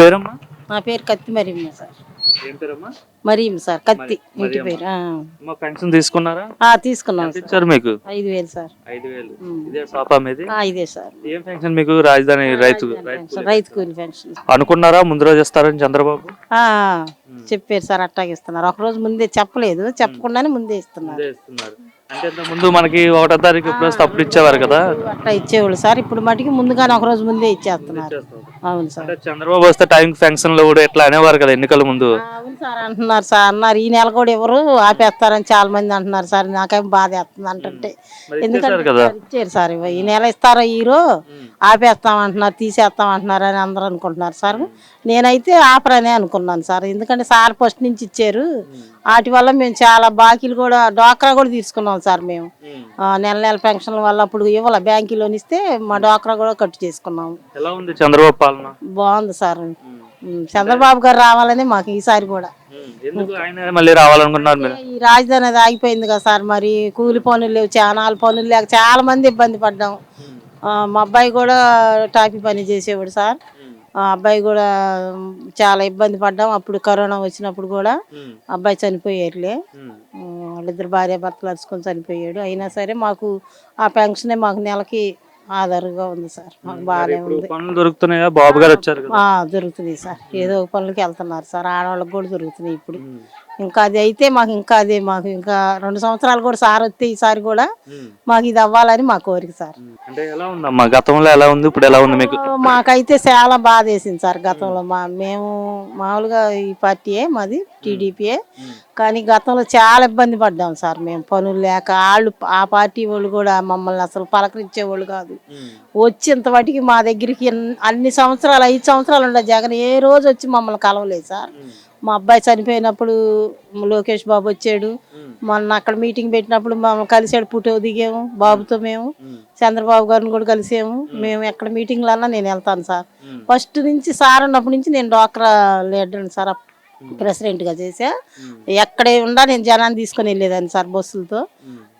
పేరమ్మా? నా పేరు కత్తి మరియమ్మ సార్. ఏం పేరమ్మా? మరియమ్మ సార్, కత్తి ఇంటి పేరు. పెన్షన్ తీసుకున్నారా? తీసుకున్నాం. ఇచ్చారు మీకు 5,000 సార్. 5,000. ఇదే షాపా మీది? ఇదే సార్. ఏం పెన్షన్ మీకు? రాజధాని రైతు కూలి పెన్షన్ అనుకున్నారా? ముందు రోజు ఇస్తారని చంద్రబాబు చెప్పారు సార్. అట్టాగే ఇస్తున్నారు. ఒక రోజు ముందే చెప్పలేదు, చెప్పకుండానే ముందే ఇస్తున్నారు. అంటే ముందు మనకి 1వ తారీఖు ఎప్పుడు వస్తే అప్పుడు ఇచ్చేవారు కదా, అట్లా ఇచ్చేవాళ్ళు సార్. ఇప్పుడు మటుకి ముందుగానే ఒక రోజు ముందే ఇచ్చేస్తున్నారు. అవును సార్. చంద్రబాబు వస్తే టైం పెన్షన్లు కూడా ఎట్లా అనేవారు కదా ఎన్నికల ముందు. అవును సార్ అంటున్నారు సార్. అన్నారు ఈ నెల కూడా ఎవరు ఆపేస్తారని చాలా మంది అంటున్నారు సార్. నాకేం బాధ వేస్తుంది అంటే, ఎందుకంటే ఇచ్చారు సార్. ఈ నెల ఇస్తారా హీరో ఆపేస్తాం అంటున్నారు, తీసేస్తాం అంటున్నారు అని అందరూ అనుకుంటున్నారు సార్. నేనైతే ఆపరనే అనుకున్నాను సార్. ఎందుకంటే సార్ ఫస్ట్ నుంచి ఇచ్చారు. వాటి వల్ల మేము చాలా బాకీలు కూడా, డ్వాక్రా కూడా తీసుకున్నాం సార్. మేము నెల నెల పెన్షన్ల వల్ల అప్పుడు ఇవ్వాల బ్యాంకు లోన్ ఇస్తే మా డ్వాక్రా కూడా కట్టు చేసుకున్నాము. ఎలా ఉంది చంద్రబాబు పాలన? బాగుంది సార్. చంద్రబాబు గారు రావాలని మాకు ఈసారి కూడా. మళ్ళీ రావాలనుకున్నారు మీరు? ఈ రాజధాని అది ఆగిపోయింది కదా సార్. మరి కూలి పనులు లేవు, చానాలు పనులు లేక చాలా మంది ఇబ్బంది పడ్డాం. మా అబ్బాయి కూడా టాపీ పని చేసేవాడు సార్. అబ్బాయి కూడా చాలా ఇబ్బంది పడ్డాం. అప్పుడు కరోనా వచ్చినప్పుడు కూడా అబ్బాయి చనిపోయారులే. వాళ్ళిద్దరు భార్య భర్తలు అరుచుకొని చనిపోయాడు. అయినా సరే మాకు ఆ పెన్షనే మాకు నెలకి ఆధారంగా ఉంది సార్. మాకు బాగానే ఉంది. పనులు దొరుకుతున్నాయా? బాబు గారు వచ్చారు. దొరుకుతున్నాయి సార్. ఏదో పనులకి వెళ్తున్నారు సార్. ఆడవాళ్ళకి కూడా దొరుకుతున్నాయి ఇప్పుడు. ఇంకా అది అయితే మాకు ఇంకా 2 సంవత్సరాలు కూడా సార్ వస్తే ఈసారి కూడా మాకు ఇది అవ్వాలని మా కోరిక సార్. అంటే ఎలా ఉందమ్మా? గతంలో ఎలా ఉంది, ఇప్పుడు ఎలా ఉంది మీకు? మాకైతే చాలా బాధ వేసింది సార్ గతంలో. మేము మామూలుగా ఈ పార్టీయే మాది, టీడీపీయే. కానీ గతంలో చాలా ఇబ్బంది పడ్డాం సార్. మేము పనులు లేక ఆ పార్టీ వాళ్ళు కూడా మమ్మల్ని అసలు పలకరించేవాళ్ళు కాదు. వచ్చి ఇంతవాటికి మా దగ్గరికి అన్ని సంవత్సరాలు 5 సంవత్సరాలు ఉండే జగన్ ఏ రోజు వచ్చి మమ్మల్ని కలవలేదు సార్. మా అబ్బాయి చనిపోయినప్పుడు లోకేష్ బాబు వచ్చాడు. మొన్న అక్కడ మీటింగ్ పెట్టినప్పుడు మమ్మల్ని కలిసాడు. ఫోటో దిగాము బాబుతో. మేము చంద్రబాబు గారిని కూడా కలిసాము. మేము ఎక్కడ మీటింగ్లన్నా నేను వెళ్తాను సార్. ఫస్ట్ నుంచి సార్ ఉన్నప్పటి నుంచి నేను డ్వాక్రా లీడర్ సార్, ప్రెసిడెంట్గా చేసా. ఎక్కడే ఉండా నేను జనాన్ని తీసుకొని వెళ్ళేదాన్ని సార్ బస్సులతో.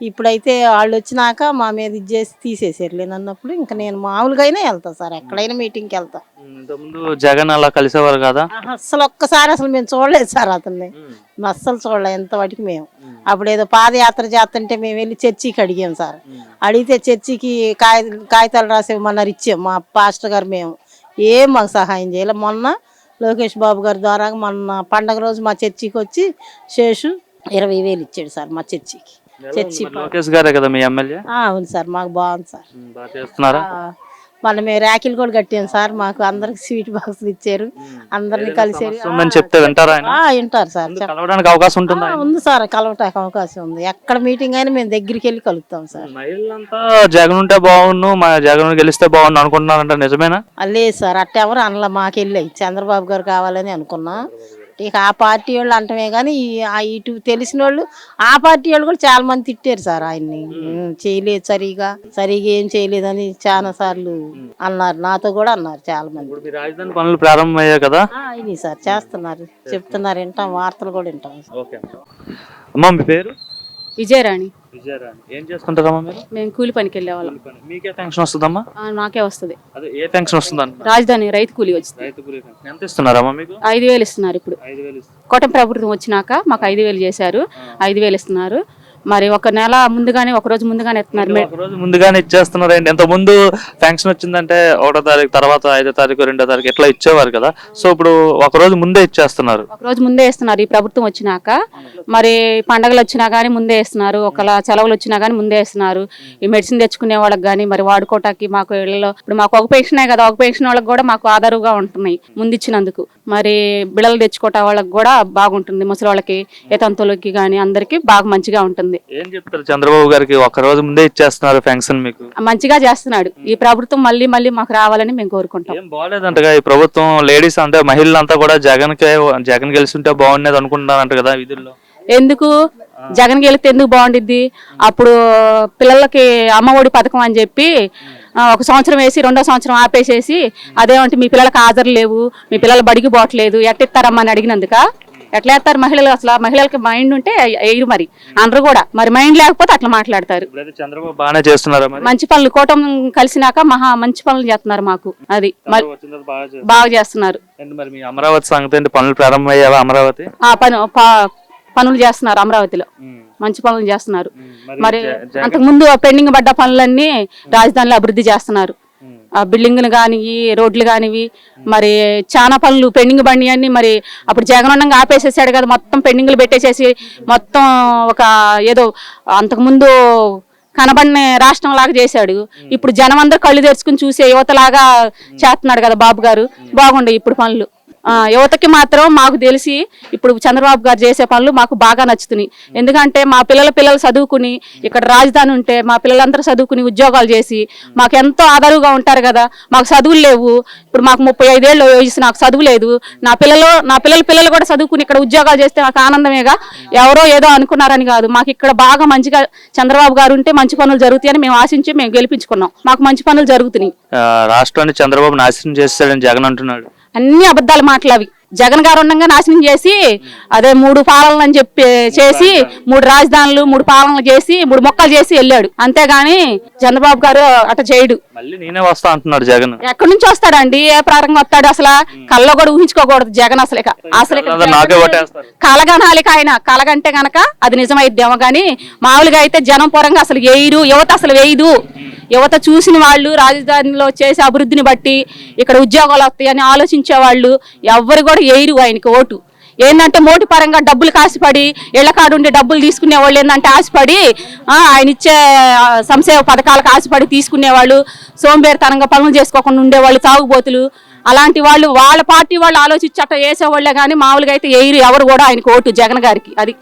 ఇప్పుడైతే వాళ్ళు వచ్చినాక మా మీద ఇది చేసి తీసేసారులే అన్నప్పుడు ఇంకా నేను మామూలుగా అయినా వెళ్తాను సార్. ఎక్కడైనా మీటింగ్కి వెళ్తా. జగన్ అలా కలిసేవారు కదా? అసలు ఒక్కసారి అసలు మేము చూడలేదు సార్ అతన్ని. అస్సలు చూడలేదు ఎంత వాటికి. మేము అప్పుడు ఏదో పాదయాత్ర చేస్తుంటే మేము వెళ్ళి చర్చికి అడిగాం సార్. అడిగితే చర్చికి కాగితాలు రాసేమన్నారు, ఇచ్చాం మా పాస్టర్ గారు. మేము ఏం మాకు సహాయం చేయలేదు. మొన్న లోకేష్ బాబు గారి ద్వారా మొన్న పండగ రోజు మా చర్చికి వచ్చి శేషు 20,000 ఇచ్చాడు సార్ మా చర్చికి. లోకేష్ గారే కదా మీ ఎమ్మెల్యే? అవును సార్. మాకు బాగుంది సార్. బాగా చేస్తున్నారా? మన మేము ర్యాకిలు కూడా కట్టాం సార్. మాకు అందరికి స్వీట్ బాక్సులు ఇచ్చారు. అందరిని కలిసారు. చెప్తే వింటారా? వింటారు సార్. కలవడానికి అవకాశం ఉంటుందా? ఉంది సార్, కలవటానికి అవకాశం ఉంది. ఎక్కడ మీటింగ్ అయినా మేము దగ్గరికి వెళ్ళి కలుగుతాం సార్. మహిళలంతా జగన్ ఉంటే బాగుండు, మా జగన్ గెలిస్తే బాగుండు అనుకుంటున్నారంట, నిజమేనా? లేదు సార్, అట్టెవరు అనలా. మాకెళ్ళాయి చంద్రబాబు గారు కావాలని అనుకున్నా. ఇక ఆ పార్టీ వాళ్ళు అంటమే కానీ ఇటు తెలిసిన వాళ్ళు ఆ పార్టీ వాళ్ళు కూడా చాలా మంది తిట్టారు సార్ ఆయన్ని. చేయలేదు సరిగా ఏం చేయలేదని చాలా సార్లు అన్నారు. నాతో కూడా అన్నారు చాలా మంది. రాజధాని పనులు ప్రారంభమయ్యాయి కదా? అయినాయి సార్, చేస్తున్నారు, చెప్తున్నారు, వింటాం, వార్తలు కూడా వింటాం. అమ్మా మీ పేరు? విజయరాణి. ఏం చేస్తుంటారమ్మా మీరు? మేము కూలి పనికి వెళ్ళే వాళ్ళం. మీకే పెన్షన్ వస్తుందమ్మా? నాకే వస్తుంది. అదే ఏ పెన్షన్ వస్తుంది? రాజధాని రైతు కూలి వచ్చింది. ఎంత ఇస్తున్నారమ్మా మీకు? 5,000 ఇస్తున్నారు. ఇప్పుడు కూటమి ప్రభుత్వం వచ్చినాక మాకు 5,000 చేశారు. 5,000 ఇస్తున్నారు. మరి ఒక నెల ముందుగానే, ఒక రోజు ముందుగానే ఇస్తున్నారు. ఒక రోజు ముందుగానే ఇచ్చేస్తున్నారు. ఎంత ముందు పెన్షన్ వచ్చిందంటే 1వ తారీఖు, తర్వాత 5వ తారీఖు, 2వ తారీఖు ఇట్లా ఇచ్చేవారు కదా. సో ఇప్పుడు ఒక రోజు ముందే ఇచ్చేస్తున్నారు. ఒక రోజు ముందే ఇస్తున్నారు ఈ ప్రభుత్వం వచ్చినాక. మరి పండగలు వచ్చినా గానీ ముందే ఇస్తున్నారు. ఒకలా సెలవులు వచ్చినా గానీ ముందే ఇస్తున్నారు. ఈ మెడిసిన్ తెచ్చుకునే వాళ్ళకి కానీ మరి వాడుకోవటానికి మాకు ఇళ్ళలో ఇప్పుడు మాకు ఒక పెన్షనే కదా, ఒక పెన్షన్ వాళ్ళకి కూడా మాకు ఆధారుగా ఉంటున్నాయి ముందు ఇచ్చినందుకు. మరి బిళ్ళలు తెచ్చుకోవటం వాళ్ళకి కూడా బాగుంటుంది. ముసలి వాళ్ళకి, ఏతంతులకి కానీ అందరికి బాగా మంచిగా ఉంటుంది. ఏం చెప్తారు చంద్రబాబు గారికి? ఒక రోజు ముందే ఇచ్చేస్తున్నారు పెన్షన్, మీకు మంచిగా చేస్తున్నాడు. ఈ ప్రభుత్వం మళ్ళీ మళ్ళీ మాకు రావాలని మేము కోరుకుంటాం. ఏం బాగాలేదంటగా ఈ ప్రభుత్వం? లేడీస్ అంటే మహిళలంతా కూడా జగన్ గెలిచుంటే బాగుండేది అనుకుంటున్నారంట కదా విధుల్లో. ఎందుకు జగన్ గెలిస్తే ఎందుకు బాగుండిద్ది? అప్పుడు పిల్లలకి అమ్మఒడి పథకం అని చెప్పి 1 సంవత్సరం వేసి 2వ సంవత్సరం ఆపేసేసి అదేమంటే మీ పిల్లలకు హాజరు లేవు, మీ పిల్లలు బడికి పోవట్లేదు, ఎట్టిస్తారమ్మా అని అడిగినందుక ఎట్లా వేస్తారు మహిళలు? అసలు ఆ మహిళలకి మైండ్ ఉంటే వేయరు, మరి అందరూ కూడా మరి మైండ్ లేకపోతే అట్లా మాట్లాడతారు. ఇప్పుడైతే చంద్రబాబు బాగానే చేస్తున్నారా మరి? మంచి పనులు కూటమి కలిసినాక మహా మంచి పనులు చేస్తున్నారు మాకు, అది మరి చంద్రబాబు వచ్చిన తర్వాత బాగా చేస్తున్నారు. బాగా చేస్తున్నారు. ఏంటి మరి మీ అమరావతి సంగతి ఏంటి? పనులు ప్రారంభమయ్యావా అమరావతి? పనులు చేస్తున్నారు అమరావతిలో, మంచి పనులు చేస్తున్నారు. మరి జగన్ అంతకు ముందు పెండింగ్ పడ్డ పనులన్నీ రాజధానిలో అభివృద్ధి చేస్తున్నారు. ఆ బిల్డింగ్లు కానివి, రోడ్లు కానివి, మరి చాలా పనులు పెండింగ్ బండి అన్ని మరి అప్పుడు జగనన్నంగా ఆపేసేసాడు కదా, మొత్తం పెండింగ్లు పెట్టేసేసి మొత్తం ఒక ఏదో అంతకుముందు కనబడిన రాష్ట్రం లాగా చేశాడు. ఇప్పుడు జనం అందరూ కళ్ళు తెరుచుకుని చూసే యువతలాగా చేస్తున్నాడు కదా బాబు గారు. బాగుండే ఇప్పుడు పనులు. యువతకి మాత్రం మాకు తెలిసి ఇప్పుడు చంద్రబాబు గారు చేసే పనులు మాకు బాగా నచ్చుతున్నాయి. ఎందుకంటే మా పిల్లలు చదువుకుని ఇక్కడ రాజధాని ఉంటే మా పిల్లలందరూ చదువుకుని ఉద్యోగాలు చేసి మాకు ఎంతో ఆదరుగా ఉంటారు కదా. మాకు చదువులు లేవు, ఇప్పుడు మాకు 35 వయసు, నాకు చదువు లేదు. నా పిల్లలు కూడా చదువుకుని ఇక్కడ ఉద్యోగాలు చేస్తే మాకు ఆనందమేగా. ఎవరో ఏదో అనుకున్నారని కాదు, మాకు ఇక్కడ బాగా మంచిగా చంద్రబాబు గారు ఉంటే మంచి పనులు జరుగుతాయని మేము ఆశించి మేము గెలిపించుకున్నాం. మాకు మంచి పనులు జరుగుతున్నాయి. రాష్ట్రాన్ని చంద్రబాబు నాశనం చేస్తాడని జగన్ అంటున్నాడు. అన్ని అబద్ధాల మాటలు అవి. జగన్ గారు ఉండగా నాశనం చేసి అదే 3 పాలనలు అని చెప్పి చేసి 3 రాజధానులు 3 పాలనలు చేసి 3 మొక్కలు చేసి వెళ్ళాడు. అంతేగాని చంద్రబాబు గారు అట చేయడు. మళ్ళీ నేనే వస్తా అంటున్నాడు జగన్. ఎక్కడి నుంచి వస్తాడండి? ఏ ప్రారంభం వస్తాడు? అసలు కళ్ళలో కూడా ఊహించుకోకూడదు జగన్. అసలు నాకే ఓటేస్తారు. కలగనాలిక ఆయన కలగంటే గనక అది నిజమైద్దేమో గానీ మామూలుగా అయితే జనం పరంగా అసలు వేయరు. యువత అసలు వేయదు. యువత చూసిన వాళ్ళు రాజధానిలో చేసే అభివృద్ధిని బట్టి ఇక్కడ ఉద్యోగాలు వస్తాయని ఆలోచించే వాళ్ళు ఎవ్వరు కూడా వేయరు ఆయనకి ఓటు. ఏంటంటే మోటి పరంగా డబ్బులు కాసిపడి ఇళ్లకాడు ఉండే డబ్బులు తీసుకునే వాళ్ళు ఏంటంటే ఆశపడి ఆయన ఇచ్చే సంక్షేమ పథకాలకు ఆశపడి తీసుకునేవాళ్ళు, సోంబేరితనంగా పనులు చేసుకోకుండా ఉండేవాళ్ళు, తాగుబోతులు, అలాంటి వాళ్ళు వాళ్ళ పార్టీ వాళ్ళు ఆలోచించట వేసేవాళ్లే కానీ మామూలుగా అయితే వేయరు ఎవరు కూడా ఆయనకు ఓటు జగన్ గారికి. అది